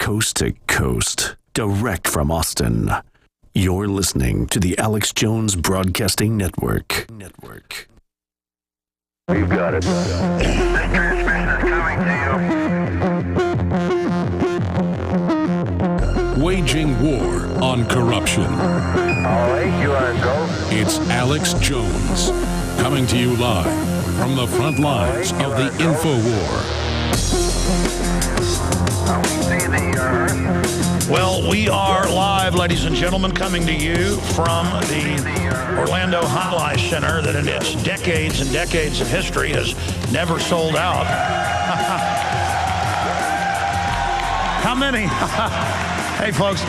coast to coast, direct from Austin. You're listening to the Alex Jones Broadcasting Network. You got it. This transmission is coming to you. Waging war on corruption. All right, you are go. It's Alex Jones, coming to you live from the front lines of the InfoWar. Well, we are live, ladies and gentlemen, coming to you from the Orlando Hotline Center that in its decades and decades of history has never sold out. How many? Hey, folks.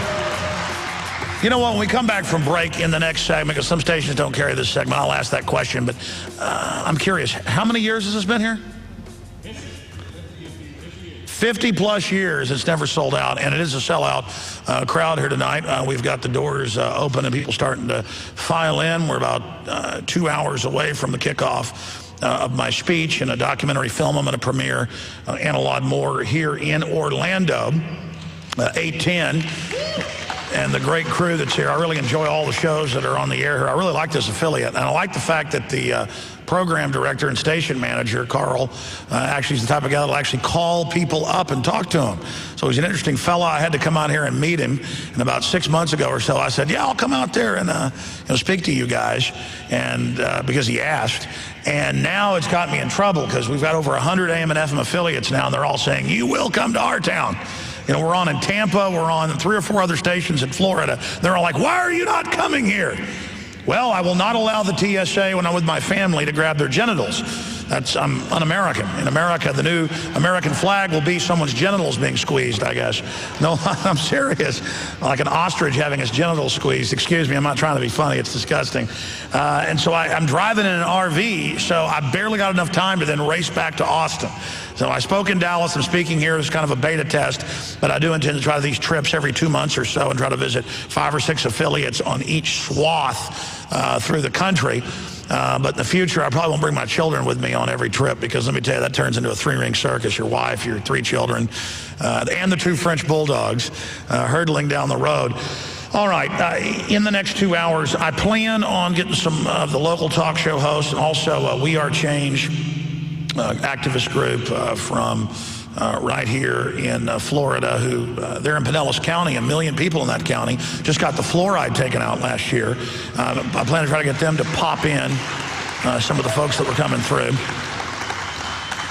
You know what? When we come back from break in the next segment, because some stations don't carry this segment, I'll ask that question. But I'm curious, how many years has this been here? 50 plus years, it's never sold out, and it is a sellout crowd here tonight. We've got the doors open and people starting to file in. We're about 2 hours away from the kickoff of my speech and a documentary film I'm going to premiere and a lot more here in Orlando, 810. And the great crew that's here. I really enjoy all the shows that are on the air here. I really like this affiliate, and I like the fact that the program director and station manager, Carl, actually is the type of guy that'll actually call people up and talk to them. So he's an interesting fella. I had to come out here and meet him, and about 6 months ago or so, I said, yeah, I'll come out there and speak to you guys, and because he asked. And now it's got me in trouble because we've got over 100 AM and FM affiliates now, and they're all saying, you will come to our town. You know, we're on in Tampa, we're on 3 or 4 other stations in Florida. They're all like, why are you not coming here? Well, I will not allow the TSA when I'm with my family to grab their genitals. I'm un-American. In America, the new American flag will be someone's genitals being squeezed, I guess. No, I'm serious. Like an ostrich having its genitals squeezed. Excuse me, I'm not trying to be funny. It's disgusting. And so I'm driving in an RV, so I barely got enough time to then race back to Austin. So I spoke in Dallas. I'm speaking here as kind of a beta test, but I do intend to try these trips every 2 months or so and try to visit 5 or 6 affiliates on each swath through the country. But in the future, I probably won't bring my children with me on every trip because let me tell you, that turns into a 3-ring circus. Your wife, your 3 children, and the 2 French bulldogs hurtling down the road. All right, in the next 2 hours, I plan on getting some of the local talk show hosts and also We Are Change activist group from right here in Florida, who they're in Pinellas County. 1 million people in that county just got the fluoride taken out last year. I plan to try to get them to pop in, some of the folks that were coming through,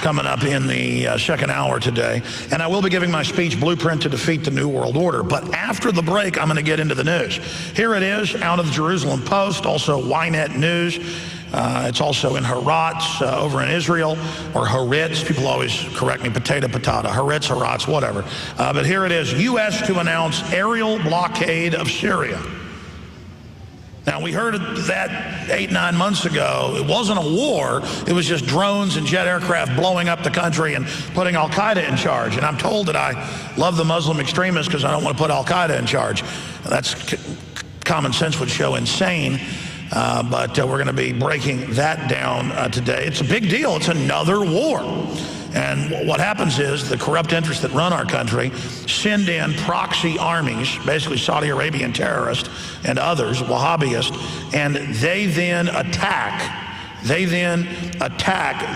coming up in the second hour today. And I will be giving my speech, Blueprint to Defeat the New World Order. But after the break, I'm going to get into the news. Here it is, out of the Jerusalem Post, also Ynet News. It's also in Haaretz over in Israel, or Haaretz. People always correct me, potato, Haaretz, Haaretz, whatever. But here it is, U.S. to announce aerial blockade of Syria. Now, we heard that 8-9 months ago. It wasn't a war. It was just drones and jet aircraft blowing up the country and putting Al-Qaeda in charge. And I'm told that I love the Muslim extremists because I don't want to put Al-Qaeda in charge. That's common sense would show insane. But we're going to be breaking that down today. It's a big deal. It's another war. And what happens is the corrupt interests that run our country send in proxy armies, basically Saudi Arabian terrorists and others, Wahhabists, and they then attack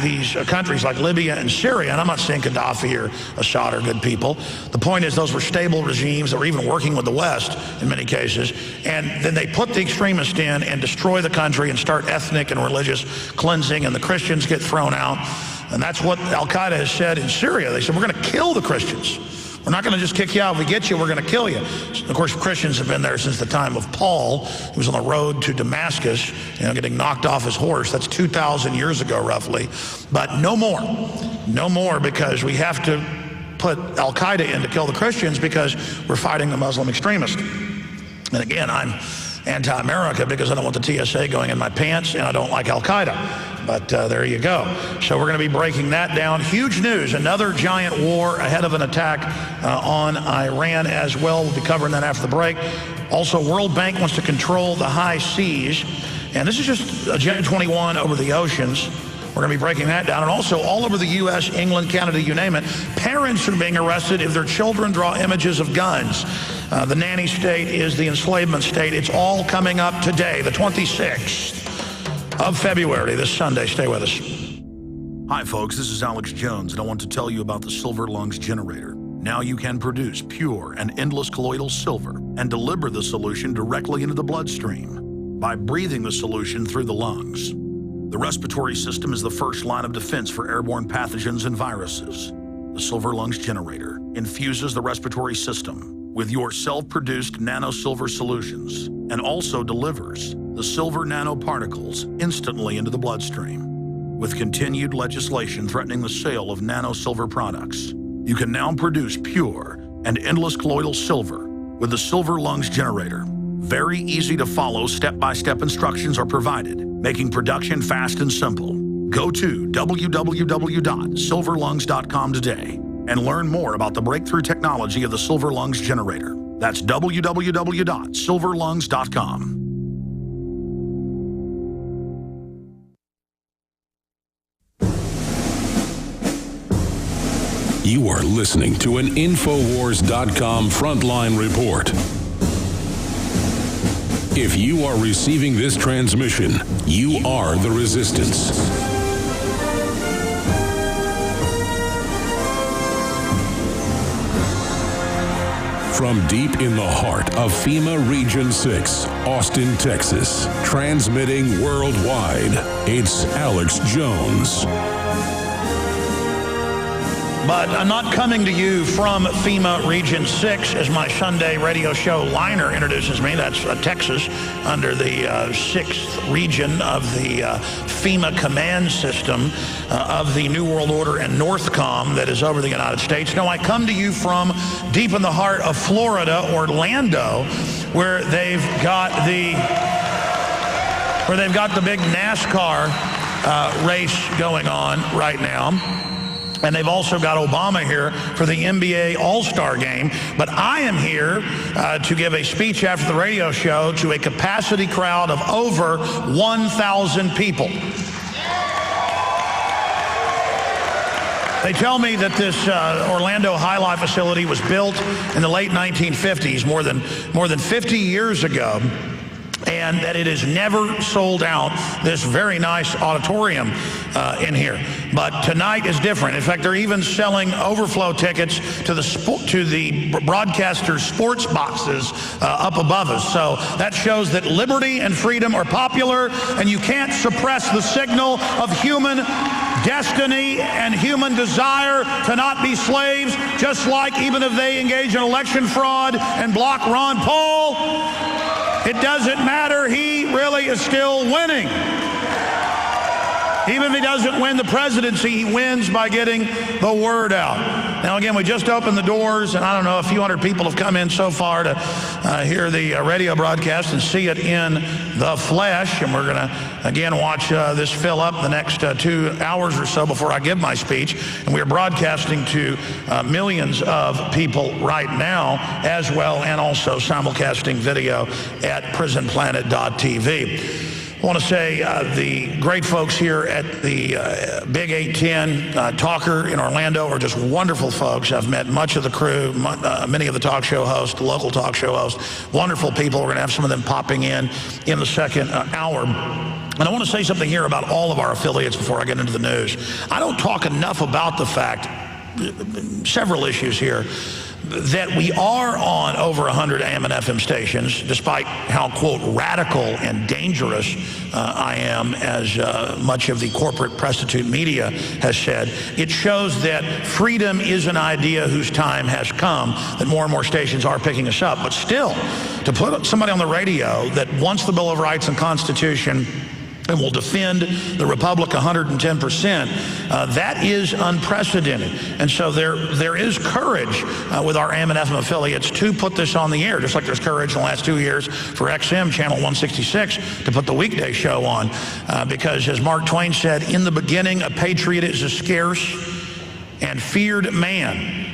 these countries like Libya and Syria. And I'm not saying Gaddafi or Assad are good people. The point is those were stable regimes that were even working with the West in many cases. And then they put the extremists in and destroy the country and start ethnic and religious cleansing, and the Christians get thrown out. And that's what Al-Qaeda has said in Syria. They said, we're going to kill the Christians. We're not going to just kick you out. If we get you, we're going to kill you. Of course, Christians have been there since the time of Paul. He was on the road to Damascus, getting knocked off his horse. That's 2,000 years ago, roughly. But no more. No more, because we have to put Al-Qaeda in to kill the Christians because we're fighting the Muslim extremists. And again, I'm anti-America because I don't want the TSA going in my pants, and I don't like Al-Qaeda. But there you go. So we're going to be breaking that down. Huge news, another giant war ahead of an attack on Iran as well. We'll be covering that after the break. Also, World Bank wants to control the high seas. And this is just Agenda 21 over the oceans. We're going to be breaking that down. And also all over the U.S., England, Canada, you name it, parents are being arrested if their children draw images of guns. The nanny state is the enslavement state. It's all coming up today, the 26th of February, this Sunday. Stay with us. Hi, folks. This is Alex Jones, and I want to tell you about the Silver Lungs generator. Now you can produce pure and endless colloidal silver and deliver the solution directly into the bloodstream by breathing the solution through the lungs. The respiratory system is the first line of defense for airborne pathogens and viruses. The Silver Lungs generator infuses the respiratory system with your self-produced nano-silver solutions and also delivers the silver nanoparticles instantly into the bloodstream. With continued legislation threatening the sale of nano-silver products, you can now produce pure and endless colloidal silver with the Silver Lungs generator. Very easy to follow step-by-step instructions are provided, making production fast and simple. Go to www.silverlungs.com today and learn more about the breakthrough technology of the Silver Lungs generator. That's www.silverlungs.com. You are listening to an Infowars.com frontline report. If you are receiving this transmission, you are the resistance. From deep in the heart of FEMA Region 6, Austin, Texas, transmitting worldwide, it's Alex Jones. But I'm not coming to you from FEMA Region 6, as my Sunday radio show liner introduces me. That's Texas, under the 6th region of the FEMA command system of the New World Order and Northcom that is over the United States. No, I come to you from deep in the heart of Florida, Orlando, where they've got the big NASCAR race going on right now. And they've also got Obama here for the NBA All-Star Game. But I am here to give a speech after the radio show to a capacity crowd of over 1,000 people. They tell me that this Orlando High Life facility was built in the late 1950s, more than 50 years ago, and that it has never sold out, this very nice auditorium in here. But tonight is different. In fact, they're even selling overflow tickets to the broadcaster's sports boxes up above us. So that shows that liberty and freedom are popular, and you can't suppress the signal of human destiny and human desire to not be slaves, just like even if they engage in election fraud and block Ron Paul, it doesn't matter. He really is still winning. Even if he doesn't win the presidency, he wins by getting the word out. Now, again, we just opened the doors, and I don't know, a few hundred people have come in so far to hear the radio broadcast and see it in the flesh. And we're going to, again, watch this fill up the next 2 hours or so before I give my speech. And we are broadcasting to millions of people right now, as well, and also simulcasting video at prisonplanet.tv. I want to say the great folks here at the Big 810 Talker in Orlando are just wonderful folks. I've met much of the crew, many of the talk show hosts, the local talk show hosts, wonderful people. We're going to have some of them popping in the second hour. And I want to say something here about all of our affiliates before I get into the news. I don't talk enough about the fact, several issues here, that we are on over 100 AM and FM stations, despite how, quote, radical and dangerous I am, as much of the corporate prostitute media has said. It shows that freedom is an idea whose time has come, that more and more stations are picking us up. But still, to put somebody on the radio that wants the Bill of Rights and Constitution and will defend the Republic 110%, that is unprecedented. And so there is courage with our AM and FM affiliates to put this on the air, just like there's courage in the last 2 years for XM Channel 166 to put the weekday show on. Because as Mark Twain said, in the beginning, a patriot is a scarce and feared man.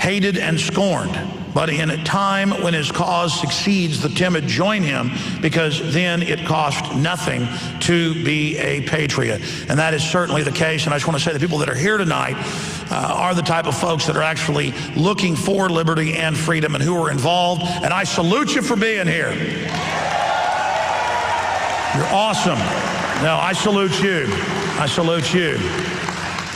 hated and scorned. But in a time when his cause succeeds, the timid join him, because then it costs nothing to be a patriot. And that is certainly the case. And I just want to say the people that are here tonight are the type of folks that are actually looking for liberty and freedom and who are involved. And I salute you for being here. You're awesome. No, I salute you. I salute you.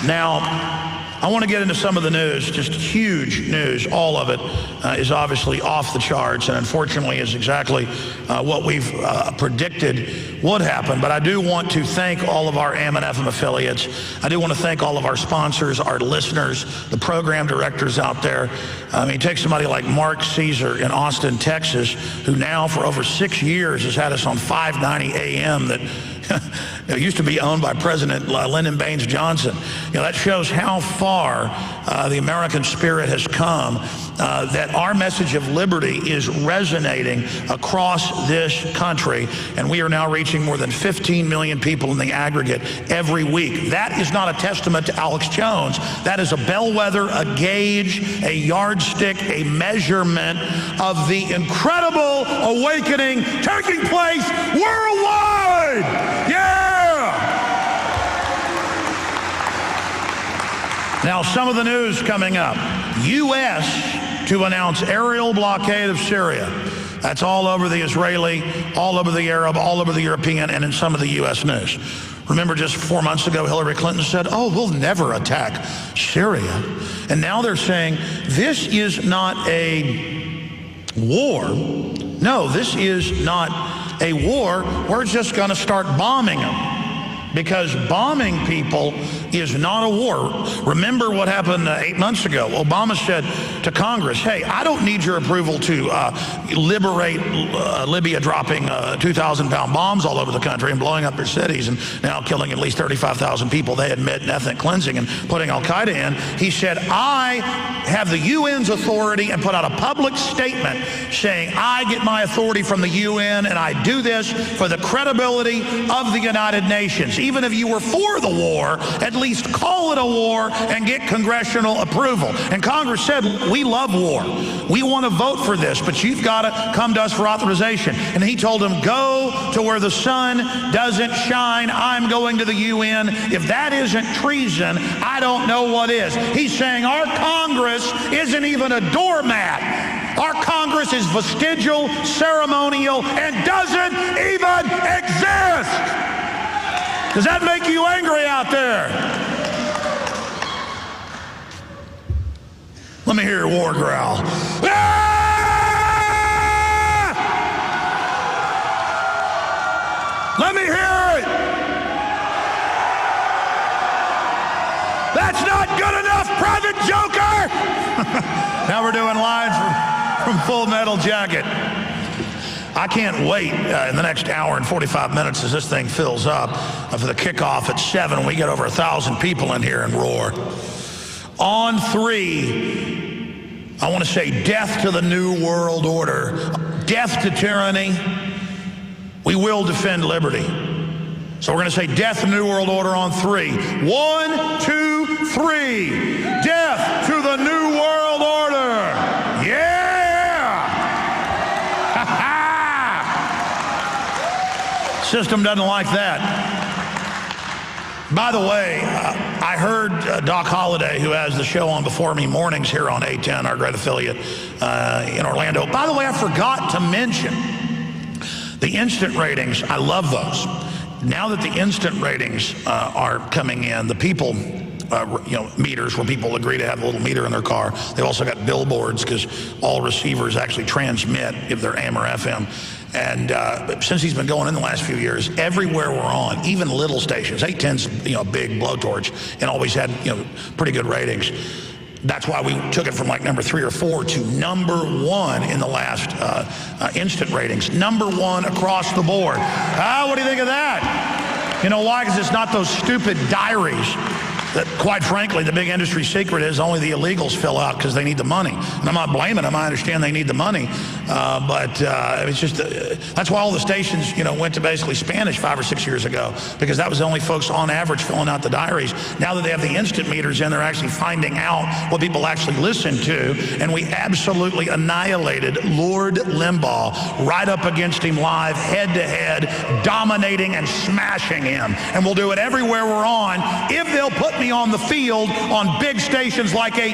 Now, I want to get into some of the news, just huge news. All of it is obviously off the charts, and unfortunately is exactly what we've predicted would happen. But I do want to thank all of our AM and FM affiliates. I do want to thank all of our sponsors, our listeners, the program directors out there. I mean, take somebody like Mark Caesar in Austin, Texas, who now for over 6 years has had us on 590 AM that used to be owned by President Lyndon Baines Johnson. That shows how far the American spirit has come, that our message of liberty is resonating across this country, and we are now reaching more than 15 million people in the aggregate every week. That is not a testament to Alex Jones. That is a bellwether, a gauge, a yardstick, a measurement of the incredible awakening taking place worldwide. Yeah! Now, some of the news coming up. U.S. to announce aerial blockade of Syria. That's all over the Israeli, all over the Arab, all over the European, and in some of the U.S. news. Remember just 4 months ago, Hillary Clinton said, oh, we'll never attack Syria. And now they're saying, this is not a war. No, this is not a war. We're just going to start bombing them. Because bombing people is not a war. Remember what happened 8 months ago. Obama said to Congress, hey, I don't need your approval to liberate Libya, dropping 2,000-pound bombs all over the country and blowing up their cities and now killing at least 35,000 people. They admit in ethnic cleansing and putting al-Qaeda in. He said, I have the UN's authority, and put out a public statement saying, I get my authority from the UN, and I do this for the credibility of the United Nations. Even if you were for the war, at least call it a war and get congressional approval. And Congress said, we love war. We want to vote for this, but you've got to come to us for authorization. And he told them, go to where the sun doesn't shine. I'm going to the UN. If that isn't treason, I don't know what is. He's saying our Congress isn't even a doormat. Our Congress is vestigial, ceremonial, and doesn't even exist. Does that make you angry out there? Let me hear your war growl. Ah! Let me hear it. That's not good enough, Private Joker. Now we're doing lines from Full Metal Jacket. I can't wait in the next hour and 45 minutes as this thing fills up for the kickoff at 7. We get over 1,000 people in here and roar. On 3, I want to say death to the New World Order, death to tyranny. We will defend liberty. So we're going to say death to the New World Order on 3. 1, 2, 3. Death to the New World Order. Yeah! System doesn't like that. By the way, I heard Doc Holliday, who has the show on Before Me Mornings here on 810, our great affiliate in Orlando. By the way, I forgot to mention the instant ratings. I love those. Now that the instant ratings are coming in, the people, meters where people agree to have a little meter in their car. They've also got billboards because all receivers actually transmit if they're AM or FM. And since he's been going in the last few years, everywhere we're on, even little stations, 810's a big blowtorch and always had pretty good ratings. That's why we took it from like number 3 or 4 to number 1 in the last instant ratings. Number 1 across the board. What do you think of that? You know why? Because it's not those stupid diaries that, quite frankly, the big industry secret is only the illegals fill out because they need the money. And I'm not blaming them. I understand they need the money. But it's just, that's why all the stations, went to basically Spanish 5 or 6 years ago, because that was the only folks on average filling out the diaries. Now that they have the instant meters in, they're actually finding out what people actually listen to. And we absolutely annihilated Lord Limbaugh, right up against him live, head to head, dominating and smashing him. And we'll do it everywhere we're on if they'll put me on the field on big stations like